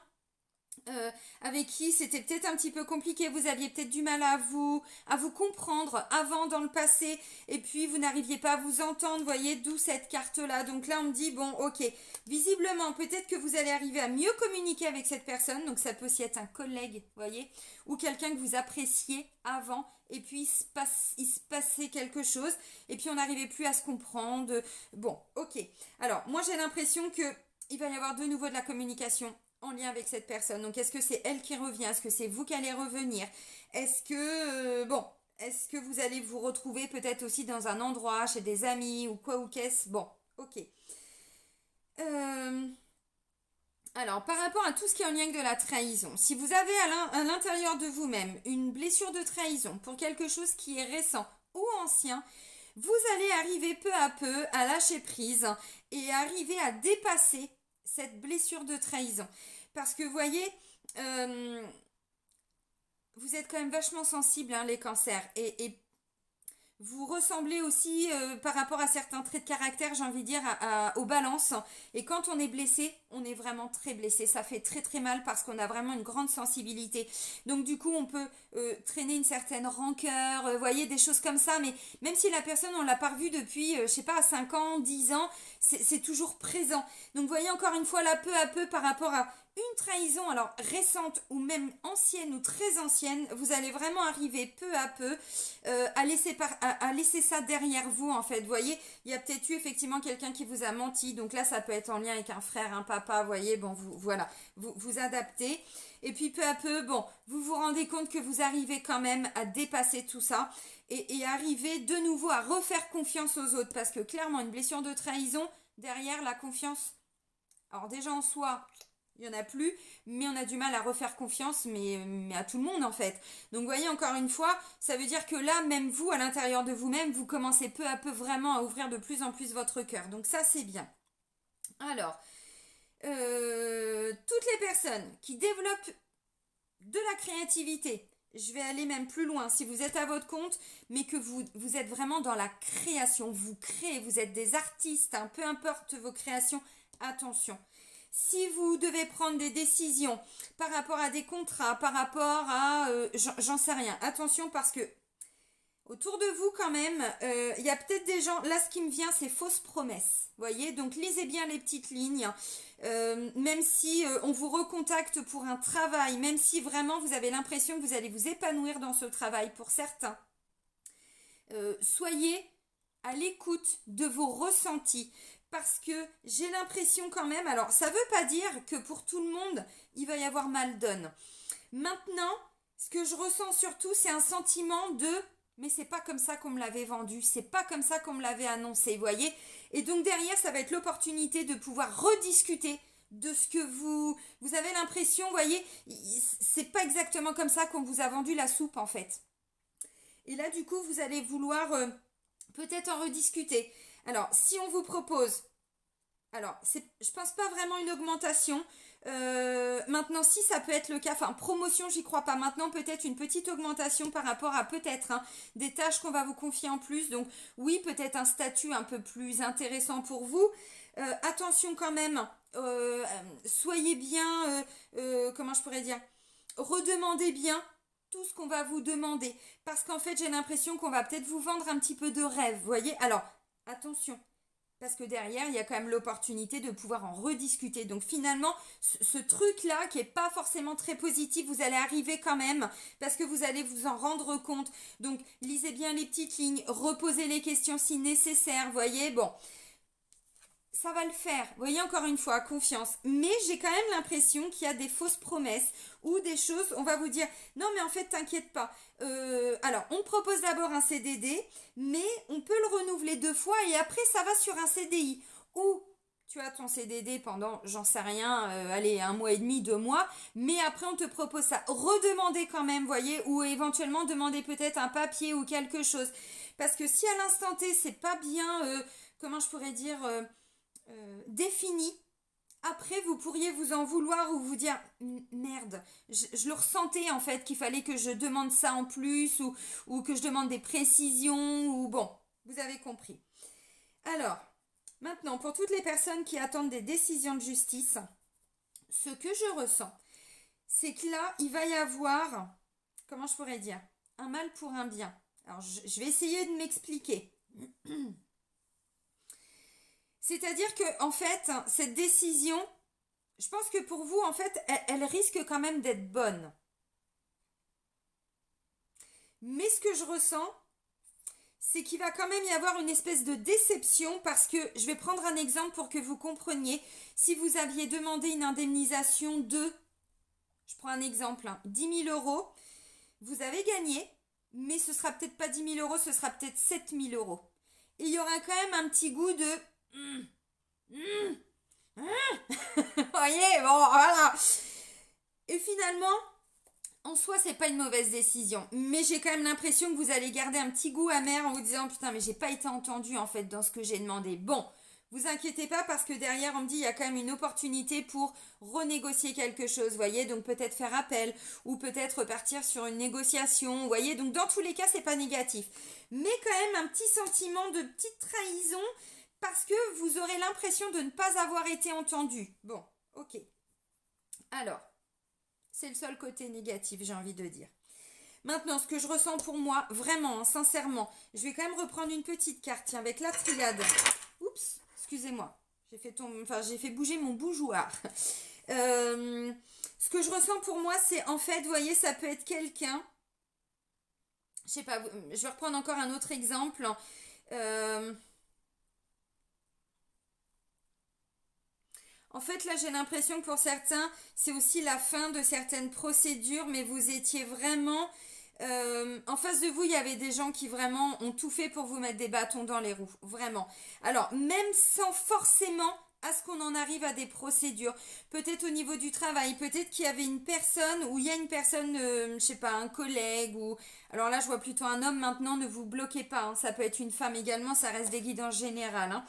[SPEAKER 1] avec qui c'était peut-être un petit peu compliqué, vous aviez peut-être du mal à vous comprendre avant dans le passé, et puis vous n'arriviez pas à vous entendre, vous voyez, d'où cette carte-là. Donc là, on me dit, bon, ok, visiblement, peut-être que vous allez arriver à mieux communiquer avec cette personne, donc ça peut aussi être un collègue, vous voyez, ou quelqu'un que vous appréciez avant, et puis il se passait quelque chose, et puis on n'arrivait plus à se comprendre. Bon, ok. Alors, moi, j'ai l'impression que il va y avoir de nouveau de la communication en lien avec cette personne. Donc, est-ce que c'est elle qui revient? Est-ce que c'est vous qui allez revenir? Est-ce que, est-ce que vous allez vous retrouver peut-être aussi dans un endroit, chez des amis ou quoi ou qu'est-ce? Bon, ok. Alors, par rapport à tout ce qui est en lien avec de la trahison, si vous avez à l'intérieur de vous-même une blessure de trahison pour quelque chose qui est récent ou ancien, vous allez arriver peu à peu à lâcher prise et arriver à dépasser cette blessure de trahison. Parce que vous voyez, vous êtes quand même vachement sensibles, hein, les cancers. Et vous ressemblez aussi par rapport à certains traits de caractère, j'ai envie de dire, aux balances. Et quand on est blessé, on est vraiment très blessé. Ça fait très très mal parce qu'on a vraiment une grande sensibilité. Donc du coup, on peut traîner une certaine rancœur, vous voyez, des choses comme ça. Mais même si la personne, on l'a pas revue depuis, je sais pas, 5 ans, 10 ans, c'est toujours présent. Donc vous voyez, encore une fois, là, peu à peu, par rapport à une trahison, alors récente ou même ancienne ou très ancienne, vous allez vraiment arriver peu à peu à laisser ça derrière vous, en fait. Vous voyez, il y a peut-être eu effectivement quelqu'un qui vous a menti, donc là ça peut être en lien avec un frère, un papa, vous voyez, bon, voilà, vous adaptez, et puis peu à peu, bon, vous vous rendez compte que vous arrivez quand même à dépasser tout ça, et arriver de nouveau à refaire confiance aux autres, parce que clairement une blessure de trahison, derrière la confiance, alors déjà en soi, il n'y en a plus, mais on a du mal à refaire confiance, mais à tout le monde en fait. Donc vous voyez, encore une fois, ça veut dire que là, même vous, à l'intérieur de vous-même, vous commencez peu à peu vraiment à ouvrir de plus en plus votre cœur. Donc ça, c'est bien. Alors, toutes les personnes qui développent de la créativité, je vais aller même plus loin, si vous êtes à votre compte, mais que vous êtes vraiment dans la création, vous créez, vous êtes des artistes, hein, peu importe vos créations, attention. Si vous devez prendre des décisions par rapport à des contrats, par rapport à... j'en sais rien, attention parce que autour de vous quand même, il y a peut-être des gens, là ce qui me vient c'est fausses promesses, voyez, donc lisez bien les petites lignes, même si on vous recontacte pour un travail, même si vraiment vous avez l'impression que vous allez vous épanouir dans ce travail pour certains, soyez à l'écoute de vos ressentis. Parce que j'ai l'impression quand même, alors ça veut pas dire que pour tout le monde, il va y avoir mal donne. Maintenant, ce que je ressens surtout, c'est un sentiment de mais c'est pas comme ça qu'on me l'avait vendu, c'est pas comme ça qu'on me l'avait annoncé, vous voyez. Et donc derrière, ça va être l'opportunité de pouvoir rediscuter de ce que vous avez l'impression, vous voyez, c'est pas exactement comme ça qu'on vous a vendu la soupe en fait. Et là, du coup, vous allez vouloir peut-être en rediscuter. Alors, si on vous propose, alors, je pense pas vraiment une augmentation. Maintenant, si ça peut être le cas, enfin, promotion, j'y crois pas. Maintenant, peut-être une petite augmentation par rapport à peut-être des tâches qu'on va vous confier en plus. Donc, oui, peut-être un statut un peu plus intéressant pour vous. Attention quand même, soyez bien, comment je pourrais dire, redemandez bien tout ce qu'on va vous demander. Parce qu'en fait, j'ai l'impression qu'on va peut-être vous vendre un petit peu de rêve, vous voyez. Alors, attention, parce que derrière, il y a quand même l'opportunité de pouvoir en rediscuter. Donc finalement, ce truc-là, qui n'est pas forcément très positif, vous allez arriver quand même, parce que vous allez vous en rendre compte. Donc, lisez bien les petites lignes, reposez les questions si nécessaire, voyez, bon. Ça va le faire, vous voyez, encore une fois, confiance. Mais j'ai quand même l'impression qu'il y a des fausses promesses ou des choses, on va vous dire, non mais en fait, t'inquiète pas. Alors, on propose d'abord un CDD, mais on peut le renouveler 2 fois et après, ça va sur un CDI. Ou tu as ton CDD pendant, j'en sais rien, allez, 1 mois et demi, 2 mois, mais après, on te propose ça. Redemander quand même, voyez, ou éventuellement demander peut-être un papier ou quelque chose. Parce que si à l'instant T, c'est pas bien, comment je pourrais dire... défini, après vous pourriez vous en vouloir ou vous dire merde, je le ressentais en fait qu'il fallait que je demande ça en plus ou que je demande des précisions ou bon, vous avez compris. Alors, maintenant pour toutes les personnes qui attendent des décisions de justice, ce que je ressens, c'est que là il va y avoir, comment je pourrais dire, un mal pour un bien. Alors je vais essayer de m'expliquer. C'est-à-dire que, en fait, cette décision, je pense que pour vous, en fait, elle risque quand même d'être bonne. Mais ce que je ressens, c'est qu'il va quand même y avoir une espèce de déception parce que, je vais prendre un exemple pour que vous compreniez, si vous aviez demandé une indemnisation de, je prends un exemple, 10 000 euros, vous avez gagné, mais ce sera peut-être pas 10 000 euros, ce sera peut-être 7 000 euros. Et il y aura quand même un petit goût de... voyez, bon, voilà. Et finalement, en soi, c'est pas une mauvaise décision. Mais j'ai quand même l'impression que vous allez garder un petit goût amer en vous disant putain, mais j'ai pas été entendu en fait dans ce que j'ai demandé. Bon, vous inquiétez pas parce que derrière, on me dit il y a quand même une opportunité pour renégocier quelque chose, voyez, donc peut-être faire appel ou peut-être repartir sur une négociation, voyez, donc dans tous les cas, c'est pas négatif. Mais quand même un petit sentiment de petite trahison parce que vous aurez l'impression de ne pas avoir été entendu. Bon, ok. Alors, c'est le seul côté négatif, j'ai envie de dire. Maintenant, ce que je ressens pour moi, vraiment, sincèrement, je vais quand même reprendre une petite carte, tiens, avec la triade. Oups, excusez-moi, j'ai fait bouger mon bougeoir. Ce que je ressens pour moi, c'est en fait, vous voyez, ça peut être quelqu'un, je sais pas, je vais reprendre encore un autre exemple. En fait, là, j'ai l'impression que pour certains, c'est aussi la fin de certaines procédures, mais vous étiez vraiment... en face de vous, il y avait des gens qui vraiment ont tout fait pour vous mettre des bâtons dans les roues, vraiment. Alors, même sans forcément à ce qu'on en arrive à des procédures. Peut-être au niveau du travail, peut-être qu'il y avait une personne ou il y a une personne, je sais pas, un collègue ou... Alors là, je vois plutôt un homme maintenant, ne vous bloquez pas, hein, ça peut être une femme également, ça reste des guidances générales, hein.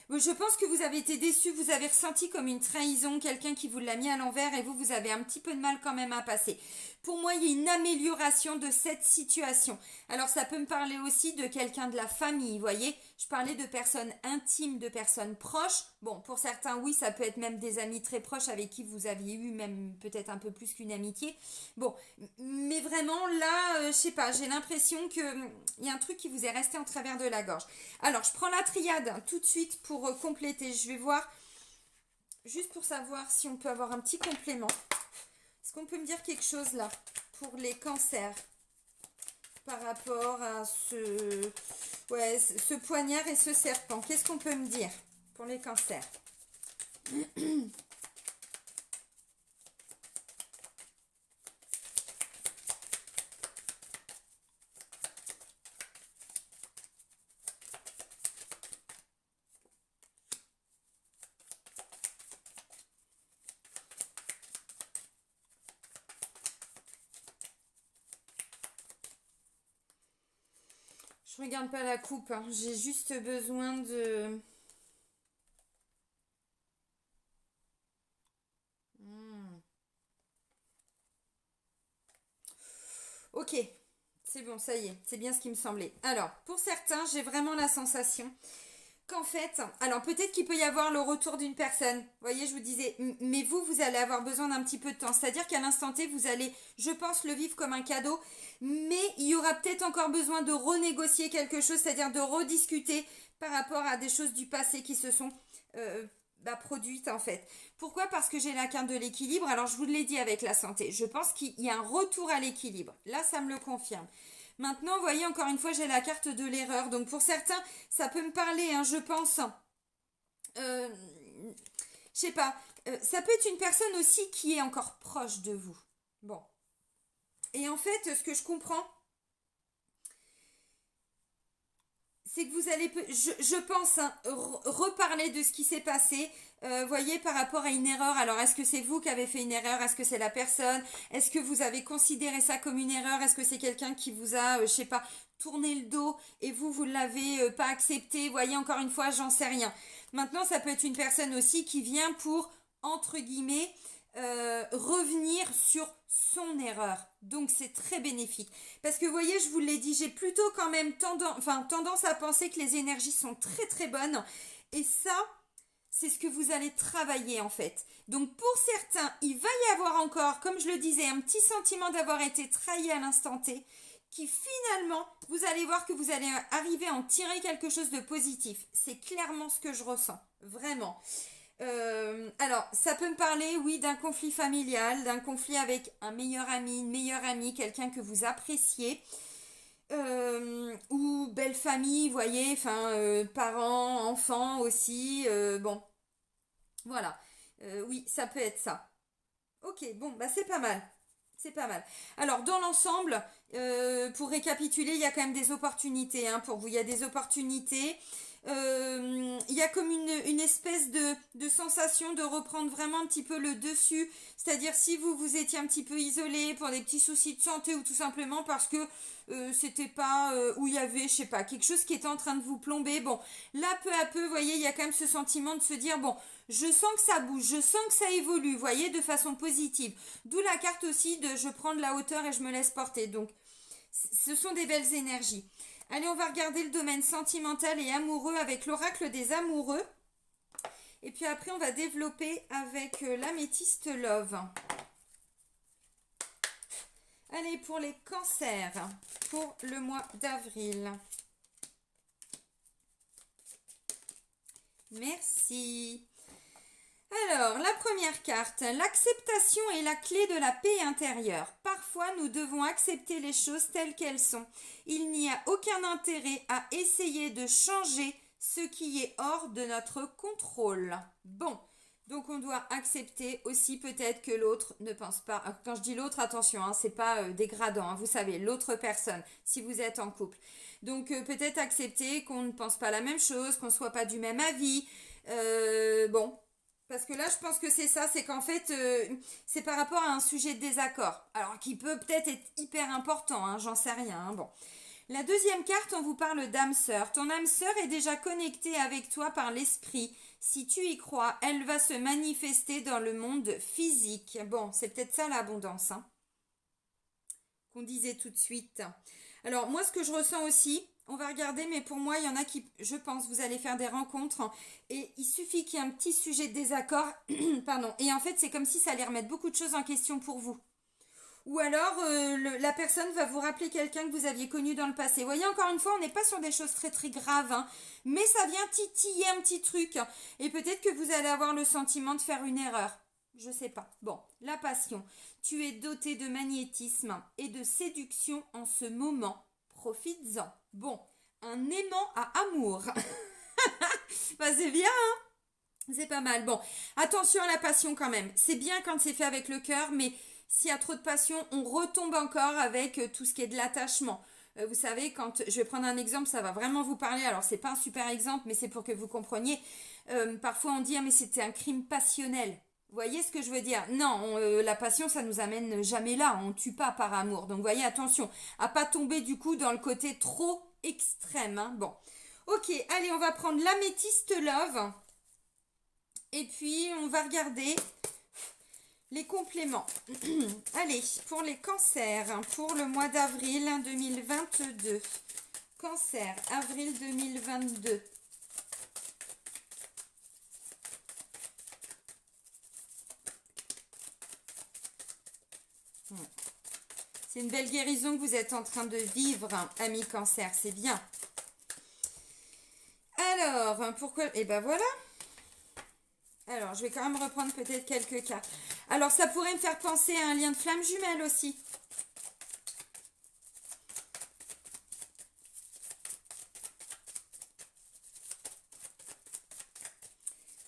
[SPEAKER 1] Je pense que vous avez été déçu, vous avez ressenti comme une trahison, quelqu'un qui vous l'a mis à l'envers et vous avez un petit peu de mal quand même à passer. Pour moi, il y a une amélioration de cette situation. Alors, ça peut me parler aussi de quelqu'un de la famille, vous voyez. Je parlais de personnes intimes, de personnes proches. Bon, pour certains, oui, ça peut être même des amis très proches avec qui vous aviez eu même peut-être un peu plus qu'une amitié. Bon, mais vraiment, là, je sais pas, j'ai l'impression que il y a un truc qui vous est resté en travers de la gorge. Alors, je prends la triade hein, tout de suite pour compléter. Je vais voir, juste pour savoir si on peut avoir un petit complément. Est-ce qu'on peut me dire quelque chose là pour les cancers par rapport à ce poignard et ce serpent? Qu'est-ce qu'on peut me dire pour les cancers? Je regarde pas la coupe, hein. J'ai juste besoin de... Hmm. Ok, c'est bon, ça y est, c'est bien ce qui me semblait. Alors, pour certains, j'ai vraiment la sensation qu'en fait, alors peut-être qu'il peut y avoir le retour d'une personne. Vous voyez, je vous disais, mais vous allez avoir besoin d'un petit peu de temps. C'est-à-dire qu'à l'instant T, vous allez, je pense, le vivre comme un cadeau, mais il y aura peut-être encore besoin de renégocier quelque chose, c'est-à-dire de rediscuter par rapport à des choses du passé qui se sont produites en fait. Pourquoi? Parce que j'ai la carte de l'équilibre. Alors, je vous l'ai dit avec la santé. Je pense qu'il y a un retour à l'équilibre. Là, ça me le confirme. Maintenant, vous voyez, encore une fois, j'ai la carte de l'erreur. Donc, pour certains, ça peut me parler, hein, je pense. Je sais pas. Ça peut être une personne aussi qui est encore proche de vous. Bon. Et en fait, ce que je comprends, c'est que vous allez, je pense, hein, reparler de ce qui s'est passé, voyez, par rapport à une erreur. Alors, est-ce que c'est vous qui avez fait une erreur? Est-ce que c'est la personne? Est-ce que vous avez considéré ça comme une erreur? Est-ce que c'est quelqu'un qui vous a, je sais pas, tourné le dos et vous l'avez pas accepté? Voyez, encore une fois, j'en sais rien. Maintenant, ça peut être une personne aussi qui vient pour, entre guillemets, revenir sur son erreur. Donc c'est très bénéfique. Parce que vous voyez, je vous l'ai dit, j'ai plutôt quand même tendance à penser que les énergies sont très très bonnes. Et ça, c'est ce que vous allez travailler en fait. Donc pour certains, il va y avoir encore, comme je le disais, un petit sentiment d'avoir été trahi à l'instant T, qui finalement, vous allez voir que vous allez arriver à en tirer quelque chose de positif. C'est clairement ce que je ressens, vraiment. Alors, ça peut me parler, oui, d'un conflit familial, d'un conflit avec un meilleur ami, une meilleure amie, quelqu'un que vous appréciez, ou belle famille, voyez, enfin, parents, enfants aussi, bon, voilà. Oui, ça peut être ça. Ok, bon, bah c'est pas mal. C'est pas mal. Alors, dans l'ensemble, pour récapituler, il y a quand même des opportunités hein, pour vous. Il y a des opportunités. Il y a comme une espèce de sensation de reprendre vraiment un petit peu le dessus. C'est-à-dire si vous étiez un petit peu isolé pour des petits soucis de santé ou tout simplement parce que c'était pas où il y avait, je sais pas, quelque chose qui était en train de vous plomber. Bon, là, peu à peu, vous voyez, il y a quand même ce sentiment de se dire, bon, je sens que ça bouge, je sens que ça évolue, vous voyez, de façon positive. D'où la carte aussi de je prends de la hauteur et je me laisse porter. Donc, ce sont des belles énergies. Allez, on va regarder le domaine sentimental et amoureux avec l'oracle des amoureux. Et puis après, on va développer avec l'améthyste love. Allez, pour les cancers, pour le mois d'avril. Merci. Alors, la première carte, l'acceptation est la clé de la paix intérieure. Parfois, nous devons accepter les choses telles qu'elles sont. Il n'y a aucun intérêt à essayer de changer ce qui est hors de notre contrôle. Bon, Donc on doit accepter aussi peut-être que l'autre ne pense pas. Quand je dis l'autre, attention, hein, c'est pas dégradant, hein, vous savez, l'autre personne, si vous êtes en couple. Donc peut-être accepter qu'on ne pense pas la même chose, qu'on ne soit pas du même avis. Bon, parce que là je pense que c'est ça, c'est qu'en fait c'est par rapport à un sujet de désaccord. Alors qui peut peut-être être hyper important, hein, j'en sais rien. Hein, bon. La deuxième carte, on vous parle d'âme sœur. Ton âme sœur est déjà connectée avec toi par l'esprit. Si tu y crois, elle va se manifester dans le monde physique. Bon, c'est peut-être ça l'abondance, hein, qu'on disait tout de suite. Alors moi, ce que je ressens aussi, on va regarder, mais pour moi, il y en a qui, je pense, vous allez faire des rencontres et il suffit qu'il y ait un petit sujet de désaccord, pardon, et en fait, c'est comme si ça allait remettre beaucoup de choses en question pour vous. Ou alors, la personne va vous rappeler quelqu'un que vous aviez connu dans le passé. Vous voyez, encore une fois, on n'est pas sur des choses très très graves, hein, mais ça vient titiller un petit truc. Et peut-être que vous allez avoir le sentiment de faire une erreur. Je sais pas. Bon, la passion. Tu es doté de magnétisme et de séduction en ce moment. Profites-en. Bon, un aimant à amour. Bah, c'est bien, hein. C'est pas mal. Bon, attention à la passion quand même. C'est bien quand c'est fait avec le cœur, mais s'il y a trop de passion, on retombe encore avec tout ce qui est de l'attachement. Vous savez, quand je vais prendre un exemple, ça va vraiment vous parler. Alors, c'est pas un super exemple, mais c'est pour que vous compreniez. Parfois, on dit, ah, mais c'était un crime passionnel. Vous voyez ce que je veux dire? Non, la passion, ça nous amène jamais là. On tue pas par amour. Donc, voyez, attention à pas tomber du coup dans le côté trop extrême. Hein. Bon, ok, allez, on va prendre l'améthyste love. Et puis, on va regarder les compléments. Allez, pour les cancers, pour le mois d'avril 2022. Cancer, avril 2022. C'est une belle guérison que vous êtes en train de vivre, ami cancer, c'est bien. Alors, pourquoi? Eh ben voilà. Alors, je vais quand même reprendre peut-être quelques cartes. Alors, ça pourrait me faire penser à un lien de flamme jumelle aussi.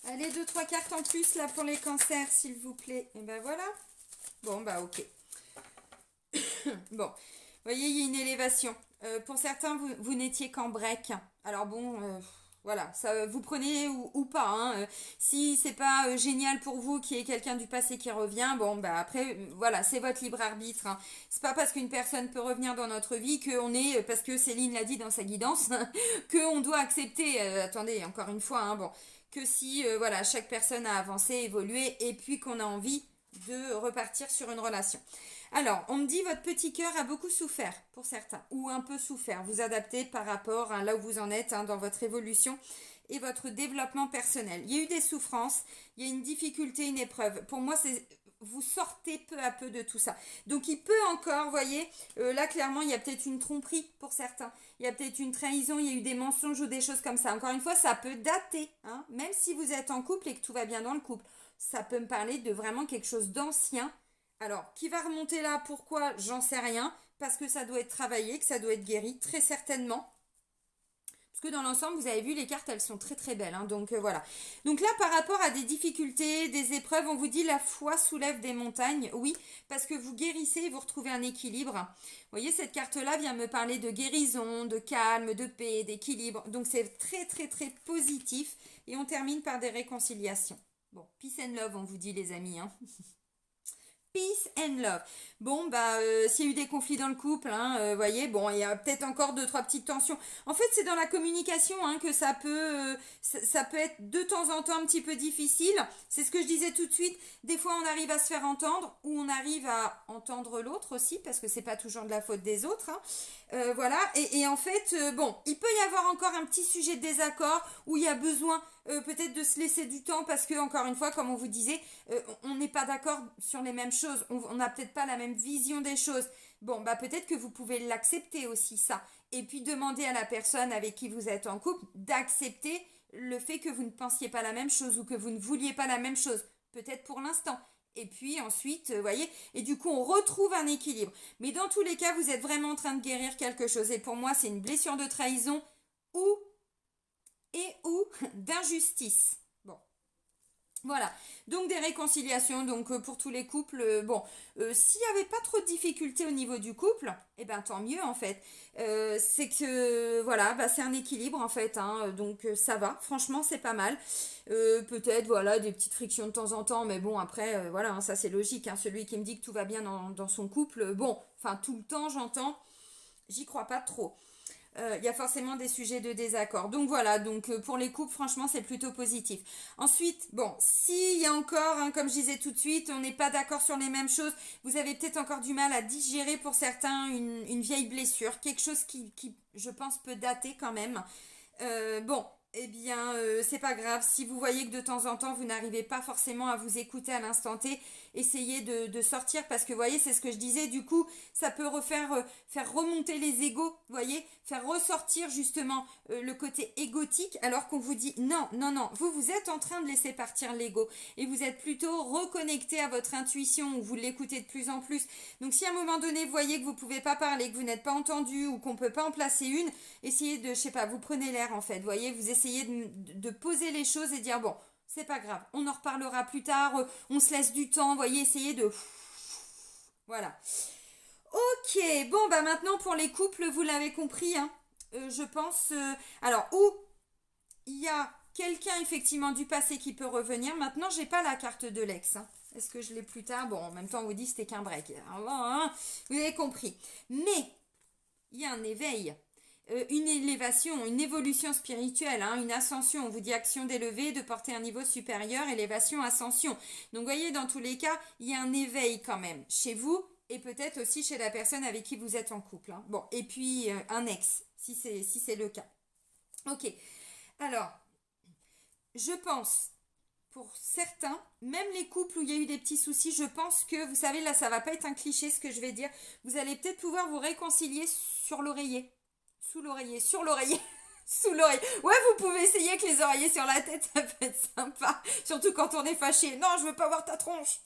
[SPEAKER 1] Allez, 2-3 cartes en plus là pour les cancers, s'il vous plaît. Et ben voilà. Bon, bah ok. Bon, vous voyez, il y a une élévation. Pour certains, vous n'étiez qu'en break. Alors bon, voilà, ça vous prenez ou pas. Hein. Si c'est pas génial pour vous qu'il y ait quelqu'un du passé qui revient, bon, bah après, voilà, c'est votre libre arbitre. Hein. C'est pas parce qu'une personne peut revenir dans notre vie qu'on est, parce que Céline l'a dit dans sa guidance, qu'on doit accepter. Attendez, encore une fois, hein, bon, que si, voilà, chaque personne a avancé, évolué, et puis qu'on a envie de repartir sur une relation. Alors, on me dit votre petit cœur a beaucoup souffert pour certains, ou un peu souffert. Vous adaptez par rapport à là où vous en êtes hein, dans votre évolution et votre développement personnel. Il y a eu des souffrances, il y a une difficulté, une épreuve. Pour moi, c'est vous sortez peu à peu de tout ça. Donc, il peut encore, vous voyez, là clairement, il y a peut-être une tromperie pour certains. Il y a peut-être une trahison, il y a eu des mensonges ou des choses comme ça. Encore une fois, ça peut dater, hein, même si vous êtes en couple et que tout va bien dans le couple. Ça peut me parler de vraiment quelque chose d'ancien. Alors, qui va remonter là? Pourquoi? J'en sais rien. Parce que ça doit être travaillé, que ça doit être guéri, très certainement. Parce que dans l'ensemble, vous avez vu, les cartes, elles sont très très belles. Hein, donc voilà. Donc là, par rapport à des difficultés, des épreuves, on vous dit la foi soulève des montagnes. Oui, parce que vous guérissez et vous retrouvez un équilibre. Vous voyez, cette carte-là vient me parler de guérison, de calme, de paix, d'équilibre. Donc c'est très très très positif. Et on termine par des réconciliations. Bon, peace and love, on vous dit les amis. Hein. Peace and love. Bon, bah, s'il y a eu des conflits dans le couple, hein, voyez, bon, il y a peut-être encore 2-3 petites tensions. En fait, c'est dans la communication hein, que ça peut être de temps en temps un petit peu difficile. C'est ce que je disais tout de suite. Des fois, on arrive à se faire entendre ou on arrive à entendre l'autre aussi, parce que c'est pas toujours de la faute des autres. Hein. Voilà. Et en fait, bon, il peut y avoir encore un petit sujet de désaccord où il y a besoin peut-être de se laisser du temps parce que, encore une fois, comme on vous disait, on n'est pas d'accord sur les mêmes choses. On n'a peut-être pas la même vision des choses. Bon, bah peut-être que vous pouvez l'accepter aussi, ça. Et puis demander à la personne avec qui vous êtes en couple d'accepter le fait que vous ne pensiez pas la même chose ou que vous ne vouliez pas la même chose. Peut-être pour l'instant. Et puis ensuite, vous voyez, et du coup, on retrouve un équilibre. Mais dans tous les cas, vous êtes vraiment en train de guérir quelque chose. Et pour moi, c'est une blessure de trahison ou d'injustice. Bon. Voilà, donc des réconciliations, donc pour tous les couples, bon, s'il n'y avait pas trop de difficultés au niveau du couple, eh ben tant mieux en fait. C'est que, voilà, bah, c'est un équilibre en fait, hein, donc ça va, franchement c'est pas mal. Peut-être, voilà, des petites frictions de temps en temps, mais bon, après, voilà, hein, ça c'est logique, hein, celui qui me dit que tout va bien dans son couple, bon, enfin tout le temps j'entends, j'y crois pas trop. Il y a forcément des sujets de désaccord. Donc voilà, donc pour les couples, franchement, c'est plutôt positif. Ensuite, bon, s'il y a encore, hein, comme je disais tout de suite, on n'est pas d'accord sur les mêmes choses, vous avez peut-être encore du mal à digérer pour certains une vieille blessure, quelque chose qui, je pense, peut dater quand même. Bon, eh bien, c'est pas grave. Si vous voyez que de temps en temps, vous n'arrivez pas forcément à vous écouter à l'instant T, essayez de sortir parce que, vous voyez, c'est ce que je disais. Du coup, ça peut faire remonter les égos, vous voyez, faire ressortir justement le côté égotique alors qu'on vous dit non, non, non. Vous êtes en train de laisser partir l'ego et vous êtes plutôt reconnecté à votre intuition ou vous l'écoutez de plus en plus. Donc, si à un moment donné, vous voyez que vous pouvez pas parler, que vous n'êtes pas entendu ou qu'on peut pas en placer une, essayez de, je sais pas, vous prenez l'air en fait, vous voyez, vous essayez de poser les choses et dire bon, c'est pas grave, on en reparlera plus tard, on se laisse du temps, vous voyez, essayez de... Voilà. Ok, bon bah maintenant pour les couples, vous l'avez compris, hein, je pense... alors, où il y a quelqu'un effectivement du passé qui peut revenir, maintenant j'ai pas la carte de l'ex, hein. Est-ce que je l'ai plus tard? Bon, en même temps on vous dit c'était qu'un break. Alors, hein, vous avez compris. Mais il y a un éveil, une élévation, une évolution spirituelle, hein, une ascension. On vous dit action d'élever, de porter un niveau supérieur, élévation, ascension. Donc, vous voyez, dans tous les cas, il y a un éveil quand même chez vous et peut-être aussi chez la personne avec qui vous êtes en couple, hein. Bon, et puis un ex, si c'est le cas. Ok. Alors, je pense pour certains, même les couples où il y a eu des petits soucis, je pense que, vous savez, là, ça va pas être un cliché ce que je vais dire. Vous allez peut-être pouvoir vous réconcilier sur l'oreiller. Sous l'oreiller, sur l'oreiller. Sous l'oreille. Ouais, vous pouvez essayer avec les oreillers sur la tête, ça peut être sympa. Surtout quand on est fâché. Non, je veux pas voir ta tronche.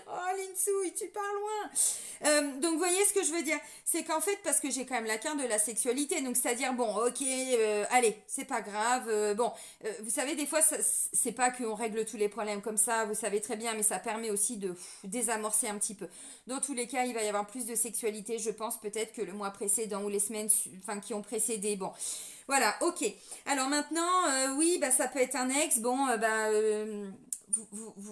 [SPEAKER 1] Oh, Linsouille, tu pars loin. Donc, vous voyez ce que je veux dire? C'est qu'en fait, parce que j'ai quand même la carte de la sexualité, donc c'est-à-dire, bon, ok, allez, c'est pas grave. Bon, vous savez, des fois, c'est pas qu'on règle tous les problèmes comme ça, vous savez très bien, mais ça permet aussi de désamorcer un petit peu. Dans tous les cas, il va y avoir plus de sexualité, je pense, peut-être que le mois précédent ou les semaines enfin, qui ont précédé. Bon, voilà, ok. Alors maintenant, oui, bah, ça peut être un ex. Bon,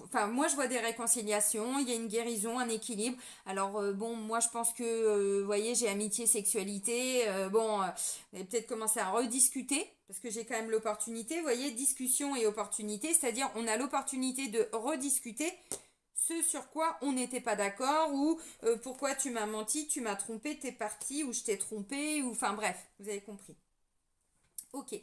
[SPEAKER 1] enfin, moi, je vois des réconciliations, il y a une guérison, un équilibre. Alors, bon, moi, je pense que, vous voyez, j'ai amitié, sexualité. Bon, vous allez peut-être commencer à rediscuter, parce que j'ai quand même l'opportunité, vous voyez, discussion et opportunité, c'est-à-dire on a l'opportunité de rediscuter ce sur quoi on n'était pas d'accord, ou pourquoi tu m'as menti, tu m'as trompé, t'es parti, ou je t'ai trompé, ou enfin bref, vous avez compris. Ok.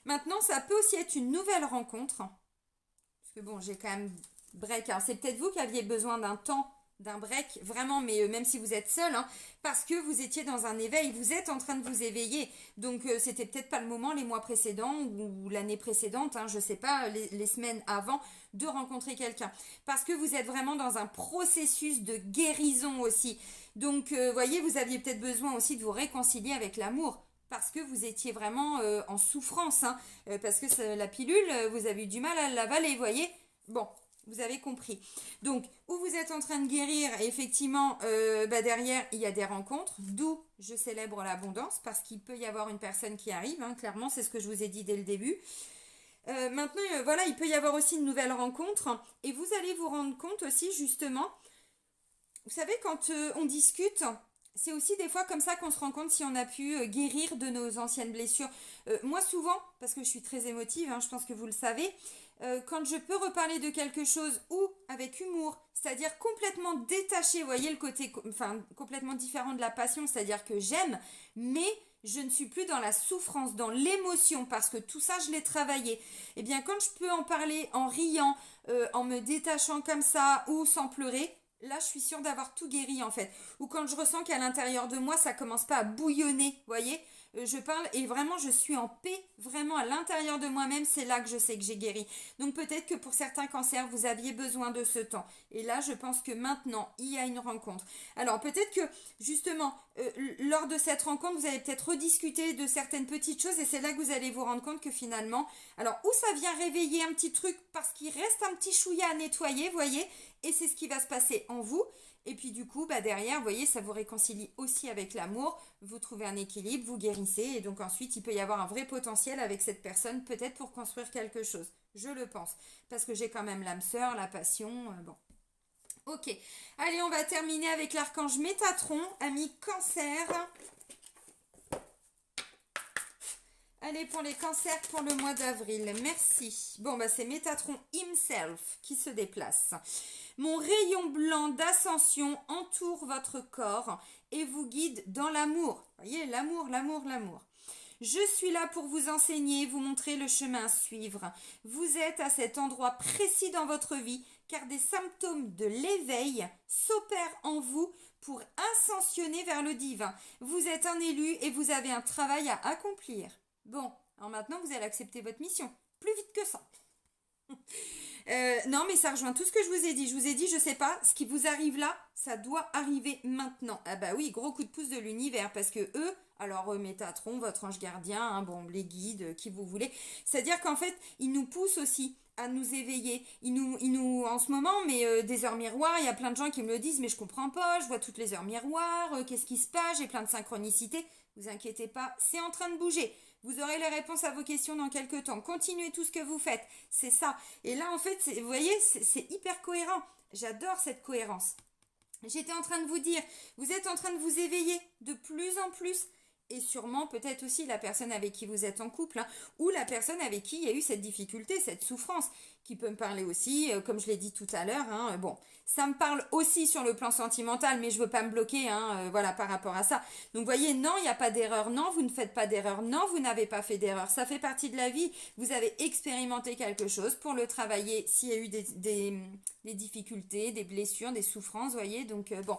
[SPEAKER 1] Maintenant, ça peut aussi être une nouvelle rencontre. Parce que bon, j'ai quand même break. Alors, c'est peut-être vous qui aviez besoin d'un temps, d'un break, vraiment, mais même si vous êtes seul, hein, parce que vous étiez dans un éveil, vous êtes en train de vous éveiller. Donc, c'était peut-être pas le moment, les mois précédents ou l'année précédente, hein, je sais pas, les semaines avant, de rencontrer quelqu'un. Parce que vous êtes vraiment dans un processus de guérison aussi. Donc, voyez, vous aviez peut-être besoin aussi de vous réconcilier avec l'amour parce que vous étiez vraiment en souffrance, hein, parce que la pilule, vous avez eu du mal à l'avaler, vous voyez. Bon, vous avez compris. Donc, où vous êtes en train de guérir, et effectivement, bah derrière, il y a des rencontres, d'où je célèbre l'abondance, parce qu'il peut y avoir une personne qui arrive, hein, clairement, c'est ce que je vous ai dit dès le début. Maintenant, voilà, il peut y avoir aussi une nouvelle rencontre, et vous allez vous rendre compte aussi, justement, vous savez, quand on discute, c'est aussi des fois comme ça qu'on se rend compte si on a pu guérir de nos anciennes blessures. Moi, souvent, parce que je suis très émotive, hein, je pense que vous le savez, quand je peux reparler de quelque chose ou avec humour, c'est-à-dire complètement détaché, vous voyez le côté, enfin, complètement différent de la passion, c'est-à-dire que j'aime, mais je ne suis plus dans la souffrance, dans l'émotion, parce que tout ça, je l'ai travaillé. Eh bien, quand je peux en parler en riant, en me détachant comme ça, ou sans pleurer, là, je suis sûre d'avoir tout guéri en fait. Ou quand je ressens qu'à l'intérieur de moi, ça commence pas à bouillonner, vous voyez, je parle et vraiment je suis en paix, vraiment à l'intérieur de moi-même, c'est là que je sais que j'ai guéri. Donc peut-être que pour certains cancers, vous aviez besoin de ce temps. Et là, je pense que maintenant, il y a une rencontre. Alors peut-être que justement, lors de cette rencontre, vous allez peut-être rediscuter de certaines petites choses et c'est là que vous allez vous rendre compte que finalement, alors où ça vient réveiller un petit truc parce qu'il reste un petit chouïa à nettoyer, vous voyez, et c'est ce qui va se passer en vous. Et puis du coup, bah derrière, vous voyez, ça vous réconcilie aussi avec l'amour, vous trouvez un équilibre, vous guérissez, et donc ensuite, il peut y avoir un vrai potentiel avec cette personne, peut-être pour construire quelque chose. Je le pense, parce que j'ai quand même l'âme sœur, la passion, bon. Ok, allez, on va terminer avec l'archange Métatron, ami Cancer. Allez, pour les cancers pour le mois d'avril, merci. Bon, bah c'est Métatron himself qui se déplace. Mon rayon blanc d'ascension entoure votre corps et vous guide dans l'amour. Voyez, l'amour, l'amour, l'amour. Je suis là pour vous enseigner, vous montrer le chemin à suivre. Vous êtes à cet endroit précis dans votre vie car des symptômes de l'éveil s'opèrent en vous pour ascensionner vers le divin. Vous êtes un élu et vous avez un travail à accomplir. Bon, alors maintenant vous allez accepter votre mission. Plus vite que ça. Non, mais ça rejoint tout ce que je vous ai dit. Je vous ai dit, je sais pas, ce qui vous arrive là, ça doit arriver maintenant. Ah bah oui, gros coup de pouce de l'univers, parce que eux, alors Métatron, votre ange gardien, hein, bon, les guides, qui vous voulez, c'est-à-dire qu'en fait, ils nous poussent aussi à nous éveiller. En ce moment, mais des heures miroirs, il y a plein de gens qui me le disent, mais je comprends pas, je vois toutes les heures miroirs, qu'est-ce qui se passe, j'ai plein de synchronicités. Vous inquiétez pas, c'est en train de bouger. Vous aurez les réponses à vos questions dans quelques temps. Continuez tout ce que vous faites. C'est ça. Et là, en fait, vous voyez, c'est hyper cohérent. J'adore cette cohérence. J'étais en train de vous dire, vous êtes en train de vous éveiller de plus en plus. Et sûrement peut-être aussi la personne avec qui vous êtes en couple, hein, ou la personne avec qui il y a eu cette difficulté, cette souffrance, qui peut me parler aussi, comme je l'ai dit tout à l'heure. Hein, bon, ça me parle aussi sur le plan sentimental, mais je veux pas me bloquer, hein, voilà, par rapport à ça. Donc, vous voyez, non, il n'y a pas d'erreur. Non, vous ne faites pas d'erreur. Non, vous n'avez pas fait d'erreur. Ça fait partie de la vie. Vous avez expérimenté quelque chose pour le travailler s'il y a eu des difficultés, des blessures, des souffrances, vous voyez. Donc, bon.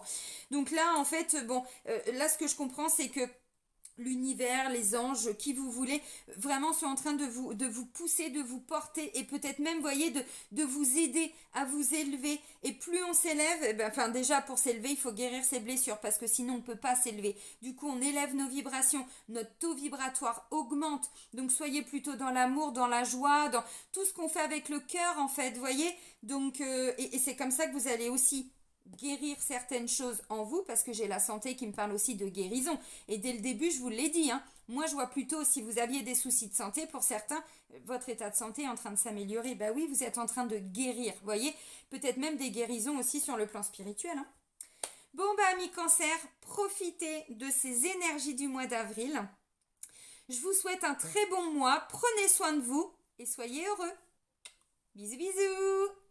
[SPEAKER 1] Donc là, en fait, bon, là, ce que je comprends, c'est que l'univers, les anges, qui vous voulez, vraiment sont en train de vous pousser, de vous porter et peut-être même, voyez, de vous aider à vous élever. Et plus on s'élève, eh ben, enfin déjà pour s'élever, il faut guérir ses blessures parce que sinon on ne peut pas s'élever. Du coup, on élève nos vibrations, notre taux vibratoire augmente. Donc soyez plutôt dans l'amour, dans la joie, dans tout ce qu'on fait avec le cœur en fait, voyez. Donc, et c'est comme ça que vous allez aussi guérir certaines choses en vous parce que j'ai la santé qui me parle aussi de guérison et dès le début je vous l'ai dit, hein, moi je vois plutôt si vous aviez des soucis de santé, pour certains votre état de santé est en train de s'améliorer, bah oui, vous êtes en train de guérir, voyez, peut-être même des guérisons aussi sur le plan spirituel, hein. Bon bah amis cancer, profitez de ces énergies du mois d'avril, je vous souhaite un très bon mois, prenez soin de vous et soyez heureux, bisous bisous.